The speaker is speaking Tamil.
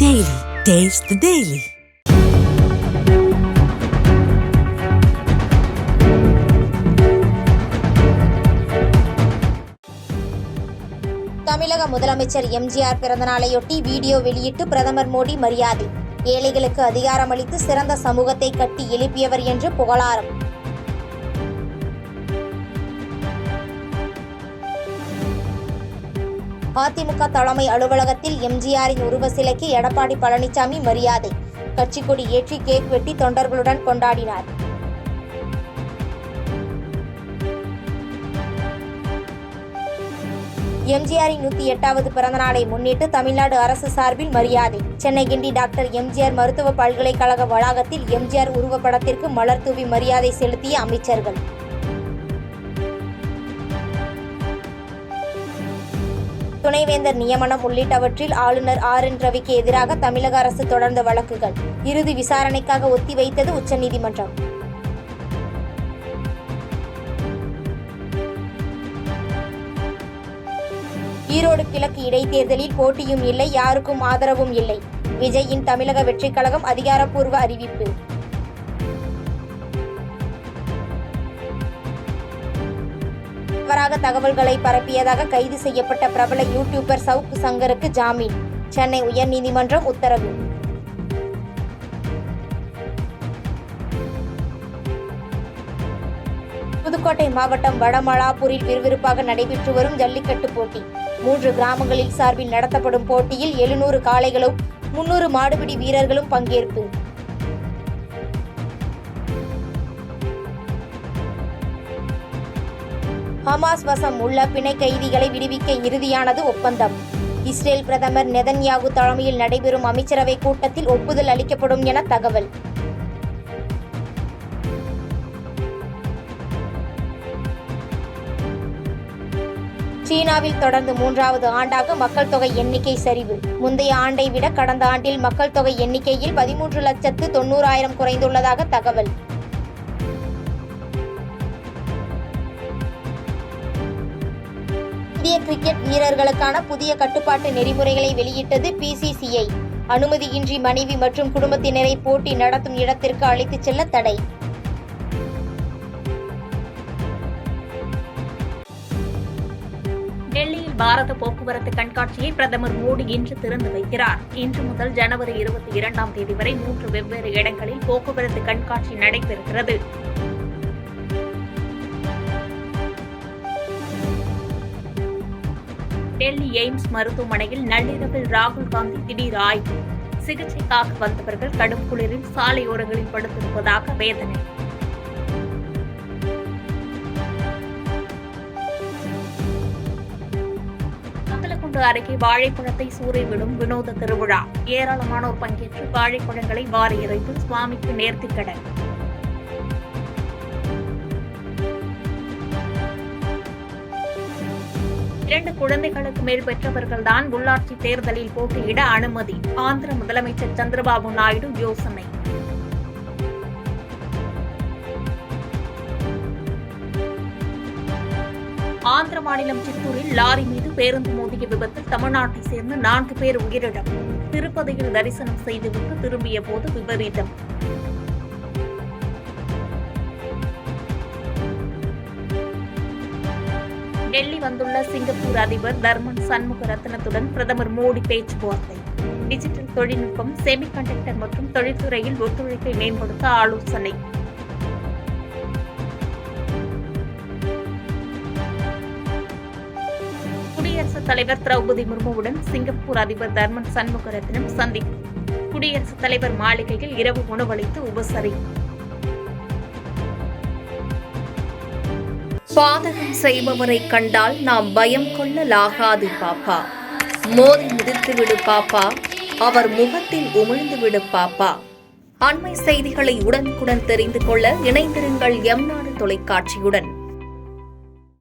Daily. Taste the Daily. தமிழக முதலமைச்சர் எம்ஜிஆர் பிறந்தநாளையொட்டி வீடியோ வெளியிட்டு பிரதமர் மோடி மரியாதை. ஏழைகளுக்கு அதிகாரமளித்து சிறந்த சமூகத்தை கட்டி எழுப்பியவர் என்று புகழாரம். அதிமுக தலைமை அலுவலகத்தில் எம்ஜிஆரின் உருவ சிலைக்கு எடப்பாடி பழனிசாமி மரியாதை. கட்சிக் கொடி ஏற்றி கேக் வெட்டி தொண்டர்களுடன் கொண்டாடினார். எம்ஜிஆரின் 108வது பிறந்தநாளை முன்னிட்டு தமிழ்நாடு அரசு சார்பில் மரியாதை. சென்னை கிண்டி டாக்டர் எம்ஜிஆர் மருத்துவ பல்கலைக்கழக வளாகத்தில் எம்ஜிஆர் உருவப்படத்திற்கு மலர் தூவி மரியாதை செலுத்திய அமைச்சர்கள். துணைவேந்தர் நியமனம் உள்ளிட்டவற்றில் ஆளுநர் RN ரவிக்கு எதிராக தமிழக அரசு தொடர்ந்த வழக்குகள் இறுதி விசாரணைக்காக ஒத்திவைத்தது உச்சநீதிமன்றம். ஈரோடு கிழக்கு இடைத்தேர்தலில் போட்டியும் இல்லை, யாருக்கும் ஆதரவும் இல்லை. விஜயின் தமிழக வெற்றிக் கழகம் அதிகாரப்பூர்வ அறிவிப்பு. தவறாக தகவல்களை பரப்பியதாக கைது செய்யப்பட்ட பிரபல யூடியூபர் சவுக்கு சங்கருக்கு ஜாமீன். சென்னை உயர்நீதிமன்றம் உத்தரவு. புதுக்கோட்டை மாவட்டம் வடமலாப்பூரில் விறுவிறுப்பாக நடைபெற்று வரும் ஜல்லிக்கட்டு போட்டி. 3 கிராமங்களில் சார்பில் நடத்தப்படும் போட்டியில் 700 காளைகளும் 300 மாடுபிடி வீரர்களும் பங்கேற்பு. ஹமாஸ் வசம் உள்ள பிணை கைதிகளை விடுவிக்க இறுதியானது ஒப்பந்தம். இஸ்ரேல் பிரதமர் நெதன்யாகு தலைமையில் நடைபெறும் அமைச்சரவை கூட்டத்தில் ஒப்புதல் அளிக்கப்படும் என தகவல். சீனாவில் தொடர்ந்து 3வது ஆண்டாக மக்கள் தொகை எண்ணிக்கை சரிவு. முந்தைய ஆண்டை விட கடந்த ஆண்டில் மக்கள் தொகை எண்ணிக்கையில் 13,90,000 குறைந்துள்ளதாக தகவல். இந்திய கிரிக்கெட் வீரர்களுக்கான புதிய கட்டுப்பாட்டு நெறிமுறைகளை வெளியிட்டது PCCI. அனுமதியின்றி மனைவி மற்றும் குடும்பத்தினரை போட்டி நடத்தும் இடத்திற்கு அழைத்துச் செல்ல தடை. டெல்லியில் பாரத போக்குவரத்து கண்காட்சியை பிரதமர் மோடி இன்று திறந்து வைக்கிறார். இன்று முதல் ஜனவரி 22ஆம் தேதி வரை 3 வெவ்வேறு இடங்களில் போக்குவரத்து கண்காட்சி நடைபெறுகிறது. டெல்லி எய்ம்ஸ் மருத்துவமனையில் நள்ளிரவில் ராகுல் காந்தி திடீர் ஆய்வு. சிகிச்சைக்காக வந்தவர்கள் கடும் குளிரில் சாலையோரங்களில் படுத்திருப்பதாக வேதனை. வத்தலக்குண்டு அருகே வாழைப்பழத்தை சூறைவிடும் வினோத திருவிழா. ஏராளமானோர் பங்கேற்று வாழைப்பழங்களை வாரி இறைத்து சுவாமிக்கு நேர்த்திக்கடன். 2 குழந்தைகளுக்கு மேல் பெற்றவர்கள்தான் உள்ளாட்சி தேர்தலில் போட்டியிட அனுமதி. ஆந்திர முதலமைச்சர் சந்திரபாபு நாயுடு யோசனை. ஆந்திர மாநிலம் சித்தூரில் லாரி மீது பேருந்து மோதிய விபத்தில் தமிழ்நாட்டை சேர்ந்த 4 பேர் உயிரிழப்பு. திருப்பதியில் தரிசனம் செய்துவிட்டு திரும்பிய போது விபரீதம். டெல்லி வந்துள்ள சிங்கப்பூர் அதிபர் தர்மன் சண்முகரத்னத்துடன் பிரதமர் மோடி பேச்சுவார்த்தை. டிஜிட்டல் தொழில்நுட்பம், செமிகண்டக்டர் மற்றும் தொழில்துறையில் ஒத்துழைப்பை மேம்படுத்த ஆலோசனை. குடியரசுத் தலைவர் திரௌபதி முர்முவுடன் சிங்கப்பூர் அதிபர் தர்மன் சண்முகரத்னம் சந்திப்பு. குடியரசுத் தலைவர் மாளிகையில் இரவு உணவளித்து உபசரிப்பு. பாதகம் செய்பவரை கண்டால் நாம் பயம் கொள்ளலாகாது பாப்பா. மோதி மிதித்து விடு பாப்பா, அவர் முகத்தில் உமிழ்ந்து விடு பாப்பா. அண்மை செய்திகளை உடனுக்குடன் தெரிந்து கொள்ள இணைந்திருங்கள் எம் நாடு தொலைக்காட்சியுடன்.